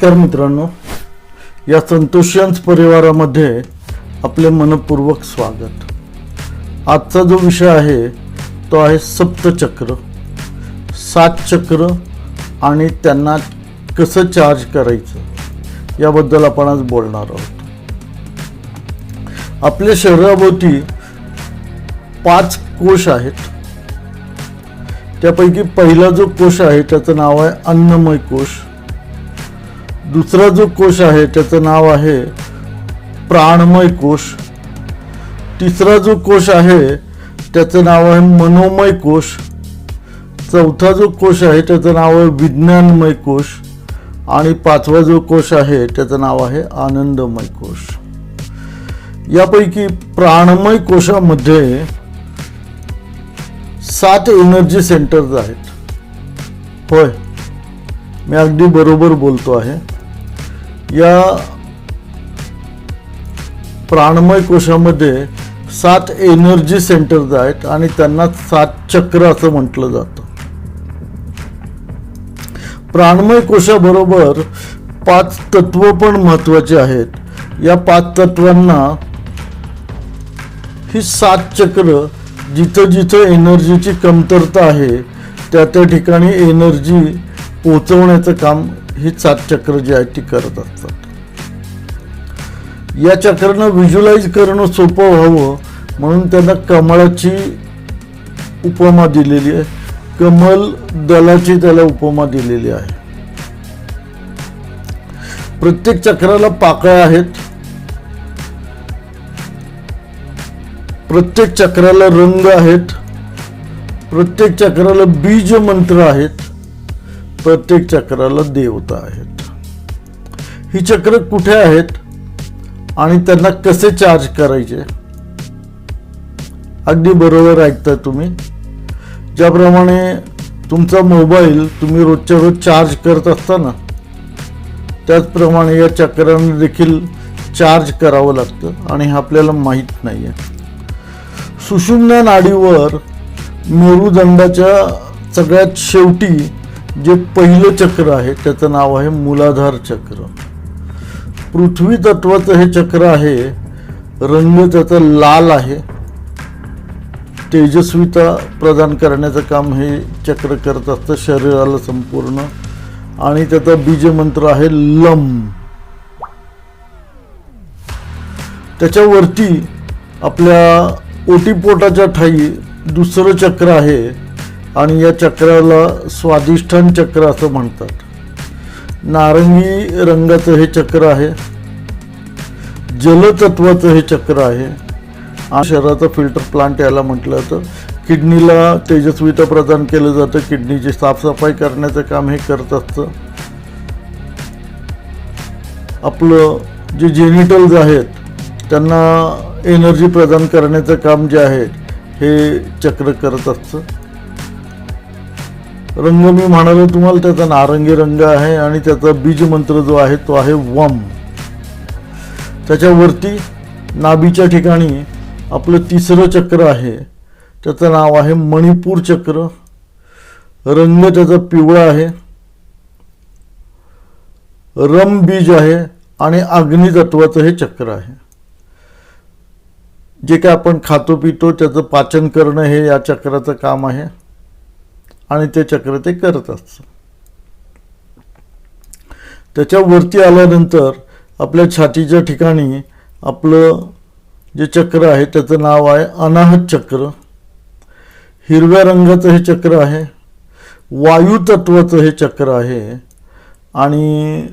नमस्कार मित्रांनो, या संतोषियांस परिवारामध्ये आपले मनपूर्वक स्वागत। आजचा जो विषय आहे तो आहे सप्तचक्र, 7 चक्र आणि त्यांना कसं चार्ज करायचं याबद्दल आपण आज बोलणार आहोत। आपल्या शरीराभोवती 5 कोश आहेत। त्यापैकी पहिला जो कोश आहे त्याचं नाव आहे अन्नमय कोश। दुसरा जो कोश आहे त्याचं नाव आहे प्राणमय कोश। तिसरा जो कोश आहे त्याचं नाव आहे मनोमय कोश। चौथा जो कोश आहे त्याचं नाव आहे विज्ञानमय कोश आणि 5वा जो कोश आहे त्याचं नाव आहे आनंदमय कोश। यापैकी प्राणमय कोशामध्ये 7 एनर्जी सेंटर्स आहेत। होय, मी अगदी बरोबर बोलतो आहे। या प्राणमय कोशामध्ये 7 एनर्जी सेंटर्स आहेत आणि त्यांना 7 चक्र असं म्हटलं जातं। प्राणमय कोशाबरोबर 5 तत्व पण महत्वाचे आहेत। या 5 तत्वांना ही 7 चक्र जिथं जिथं एनर्जीची कमतरता आहे त्या त्या ठिकाणी एनर्जी पोहोचवण्याचं काम ही 7 चक्र जी आहेत ती करत असतात। या चक्रांना व्हिज्युअलाइज करणं सोपं व्हावं म्हणून त्यांना कमळाची उपमा दिलेली आहे। कमल दलाची त्याला उपमा दिलेली आहे। प्रत्येक चक्राला पाकळ्या आहेत, प्रत्येक चक्राला रंग आहेत, प्रत्येक चक्राला बीज मंत्र आहेत, प्रत्येक चक्राला देवता आहेत। ही चक्र कुठे आहेत आणि त्यांना कसे चार्ज करायचे? अगदी बरोबर ऐकताय तुम्ही। ज्याप्रमाणे तुमचा मोबाईल तुम्ही रोजच्या रोज चार्ज करत असता ना, त्याचप्रमाणे या चक्रांना देखील चार्ज करावं लागतं आणि हे आपल्याला माहीत नाही आहे। सुषुम्ना नाडीवर मेरुदंडाच्या सगळ्यात शेवटी जे पहिलं चक्र आहे त्याचं नाव आहे मूलाधार चक्र। पृथ्वी तत्वाचं हे चक्र आहे। रंग त्याचा लाल आहे। तेजस्विता प्रदान करण्याचं काम हे चक्र करत असतं शरीराला संपूर्ण। आणि त्याचा बीज मंत्र आहे लम। त्याच्यावरती आपल्या ओटीपोटाच्या ठाई दुसरं चक्र आहे आणि या चक्राला स्वादिष्ठान चक्र असं म्हणतात। नारंगी रंगाचं हे चक्र आहे। जलतत्वाचं हे चक्र आहे आणि शरीराचा फिल्टर प्लांट याला म्हटलं जातं। किडनीला तेजस्विता प्रदान केलं जातं। किडनीची साफसफाई करण्याचं काम हे करत असतं। आपलं जे जेनिटल्स आहेत त्यांना एनर्जी प्रदान करण्याचं काम जे आहे हे चक्र करत असतं। रंग मी म्हणालो तुम्हाला त्याचा नारंगी रंग आहे आणि त्याचा बीज मंत्र जो आहे तो आहे वम। त्याच्यावरती नाभीच्या ठिकाणी आपलं तिसरं चक्र आहे, त्याचं नाव आहे मणिपूर चक्र। रंग त्याचा पिवळा आहे। रम बीज आहे आणि अग्नी तत्वाचं हे चक्र आहे। जे काय आपण खातो पितो त्याचं पाचन करणं हे या चक्राचं काम आहे आणि ते चक्र ते करत असतं। त्याच्यावरती आल्यानंतर आपल्या छातीच्या ठिकाणी आपलं जे चक्र आहे त्याचं नाव आहे अनाहत चक्र। हिरव्या रंगाचं हे चक्र आहे। वायू तत्वाचं हे चक्र आहे आणि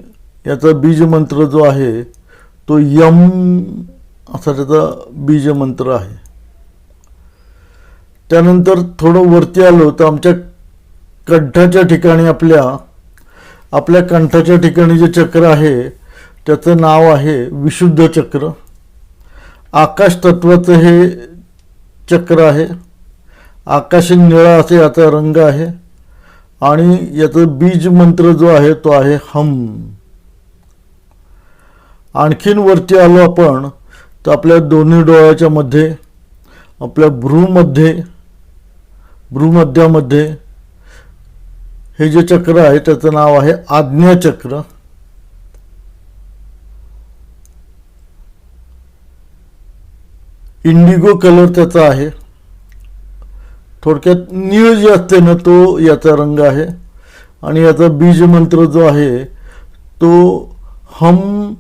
याचा बीज मंत्र जो आहे तो यम असा त्याचा बीज मंत्र आहे। त्यानंतर थोडं वरती आलो तर आमच्या कंठाच्या ठिकाणी आपल्या कंठाच्या ठिकाणी जे चक्र आहे त्याचं नाव आहे विशुद्ध चक्र। आकाश तत्वाचं हे चक्र आहे। आकाशी निळा असे याचा रंग आहे आणि याचं बीज मंत्र जो आहे तो आहे हम। आणखीन वरती आलो आपण तर आपल्या दोन्ही डोळ्याच्या मध्ये आपल्या भ्रूमध्यामध्ये हे जे चक्र आहे त्याचं नाव आहे आज्ञा चक्र। इंडिगो कलर त्याचा आहे. थोडक्यात निळ जे असते ना तो याचा रंग आहे. आणि याचा बीज मंत्र जो आहे तो हम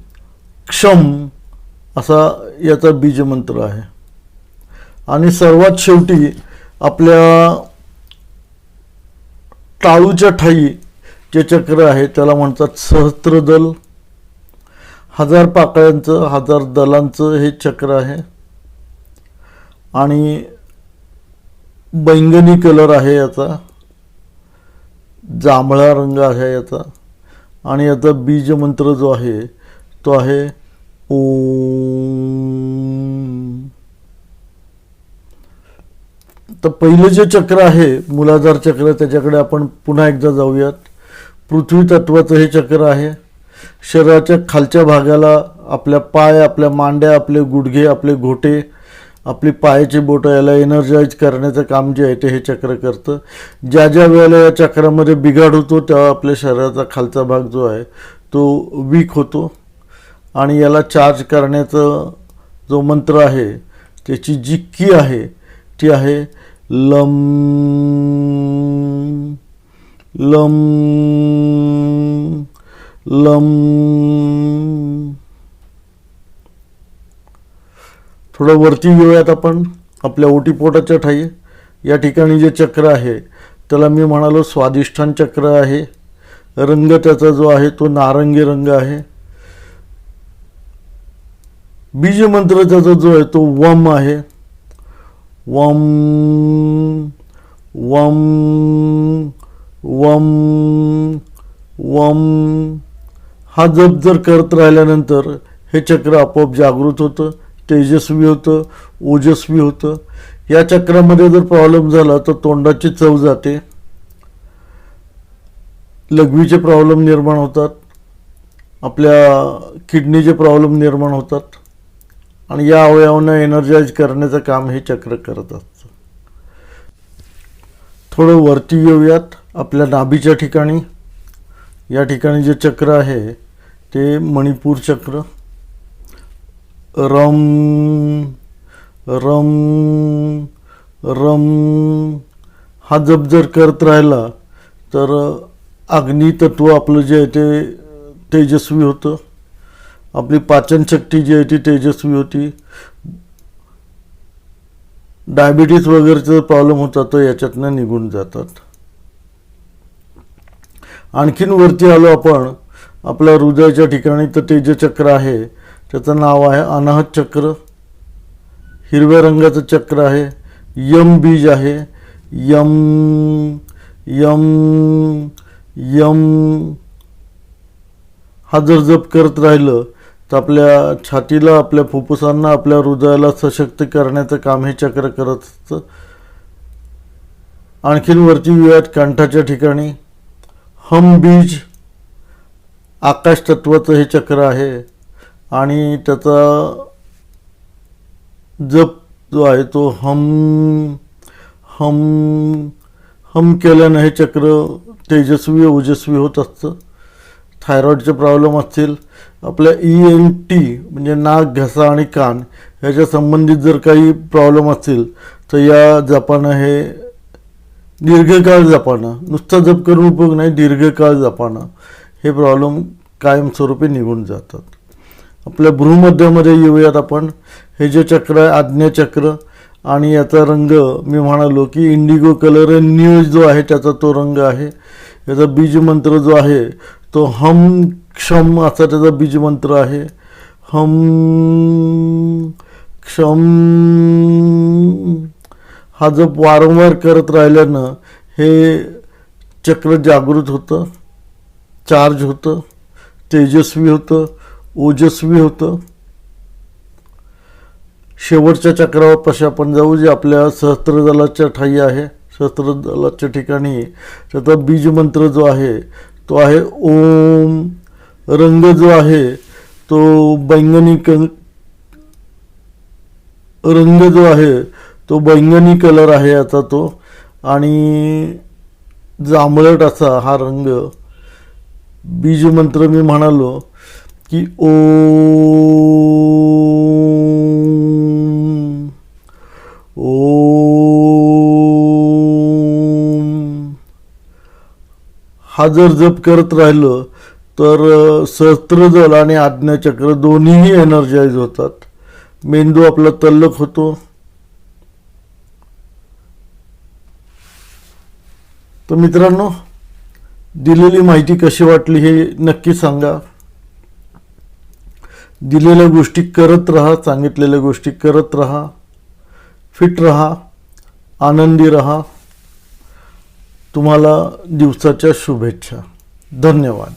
क्षम असा याचा बीज मंत्र आहे. आणि सर्वात शेवटी आपल्या टाळूच्या ठाई जे चक्र आहे त्याला म्हणतात सहस्त्रदल. 1000 पाकळ्यांचं 1000 दलांचं हे चक्र आहे. आणि बैंगनी कलर आहे याचा, जांभळा रंग आहे याचा. आणि याचा बीज मंत्र जो आहे तो आहे ओम. तर पहिलं जे चक्र आहे मूलाधार चक्र त्याच्याकडे आपण पुन्हा एकदा जाऊयात. पृथ्वी तत्वाचं हे चक्र आहे. शरीराच्या खालच्या भागाला आपल्या पाय, आपल्या मांड्या, आपले गुडघे, आपले घोटे, आपली पायाची बोटं याला एनर्जाइज करण्याचं काम जे आहे ते हे चक्र करतं. ज्या ज्या वेळेला या चक्रामध्ये बिघाड होतो तेव्हा आपल्या शरीराचा खालचा भाग जो आहे तो वीक होतो. आणि याला चार्ज करण्याचं जो मंत्र आहे त्याची जी की आहे ती आहे लम लम लम. थोडं वरती घेऊयात आपण आपल्या ओटीपोटाच्या ठाई. या ठिकाणी जे चक्र आहे त्याला मी म्हणालो स्वादिष्ठान चक्र आहे. रंग त्याचा जो आहे तो नारंगी रंग आहे. बीज मंत्र त्याचा जो आहे तो वम आहे. वम वम वम वम. हा जप जर करत राहिल्यानंतर हे चक्र आपोआप जागृत होतं, तेजस्वी होतं, ओजस्वी होतं. या चक्रामध्ये जर प्रॉब्लेम झाला तर तोंडाची चव जाते, लघवीचे प्रॉब्लेम निर्माण होतात, आपल्या किडनीचे प्रॉब्लेम निर्माण होतात. आणि या अवयवांना एनर्जाइज करण्याचं काम हे चक्र करत असतं. थोडं वरती येऊयात आपल्या नाभीच्या ठिकाणी. या ठिकाणी जे चक्र आहे ते मणिपूर चक्र. रम रम रम हा जप जर करत राहिला तर अग्नितत्व आपलं जे आहे ते तेजस्वी होतं. आपली पाचनशक्ती जी आहे ती तेजस्वी होती. डायबिटीज वगैरेचा प्रॉब्लेम होता तर याच्यातनं निघून जातात. आणखीन वरती आलो आपण आपल्या हृदयाच्या ठिकाणी तर ते जे चक्र आहे त्याचं नाव आहे अनाहत चक्र. हिरव्या रंगाचं चक्र आहे. यम बीज आहे. यम यम यम. हा जर जप करत राहिलं तर आपल्या छातीला, आपल्या फुफ्फुसांना, आपल्या हृदयाला सशक्त करण्याचं काम हे चक्र करत असतं. आणखीन वरती येऊयात कंठाच्या ठिकाणी. हम बीज आकाश तत्वाचं हे चक्र आहे. आणि त्याचा जप जो आहे तो हम हम हम केल्यानं हे चक्र तेजस्वी ओजस्वी होत असतं. थायरॉईडचे प्रॉब्लेम असतील, आपल्या ENT म्हणजे नाक, घसा आणि कान ह्याच्या संबंधित जर काही प्रॉब्लेम असतील तर या जपानं हे दीर्घकाळ जपानं, नुसता जप करून उपयोग नाही, दीर्घकाळ जपानं हे प्रॉब्लेम कायमस्वरूपी निघून जातात. आपल्या भ्रूमध्यामध्ये येऊयात आपण. हे जे चक्र आहे आज्ञाचक्र. आणि याचा रंग मी म्हणालो की इंडिगो कलर न्यूज जो आहे त्याचा तो रंग आहे. याचा बीज मंत्र जो आहे तो हम क्षम असा त्याचा बीज मंत्र आहे. हम क्षम. हा जप वारंवार करत राहिल्यानं हे चक्र जागृत होतं, चार्ज होतं, तेजस्वी होतं, ओजस्वी होतं. शेवटच्या चक्रावर आपण जाऊ जे आपल्या सहस्त्रदलाच्या ठाई आहे. सहस्त्रदलाच्या ठिकाणी त्याचा बीज मंत्र जो आहे तो आहे ओम. रंग जो आहे तो बैंगनी रंग जो आहे तो बैंगनी कलर आहे याचा तो. आणि जांभळट असा हा रंग. बीज मंत्र मी म्हणालो की ओम. हा जर जप करत राहिलं तर सहस्त्रदल आणि आज्ञाचक्र दोन्हीही एनर्जाइज होतात. मेंदू आपला तल्लख होतो. तर मित्रांनो, दिलेली माहिती कशी वाटली हे नक्की सांगा. दिलेल्या गोष्टी करत राहा, सांगितलेल्या गोष्टी करत राहा, फिट राहा, आनंदी राहा. तुम्हाला दिवसाच्या शुभेच्छा. धन्यवाद.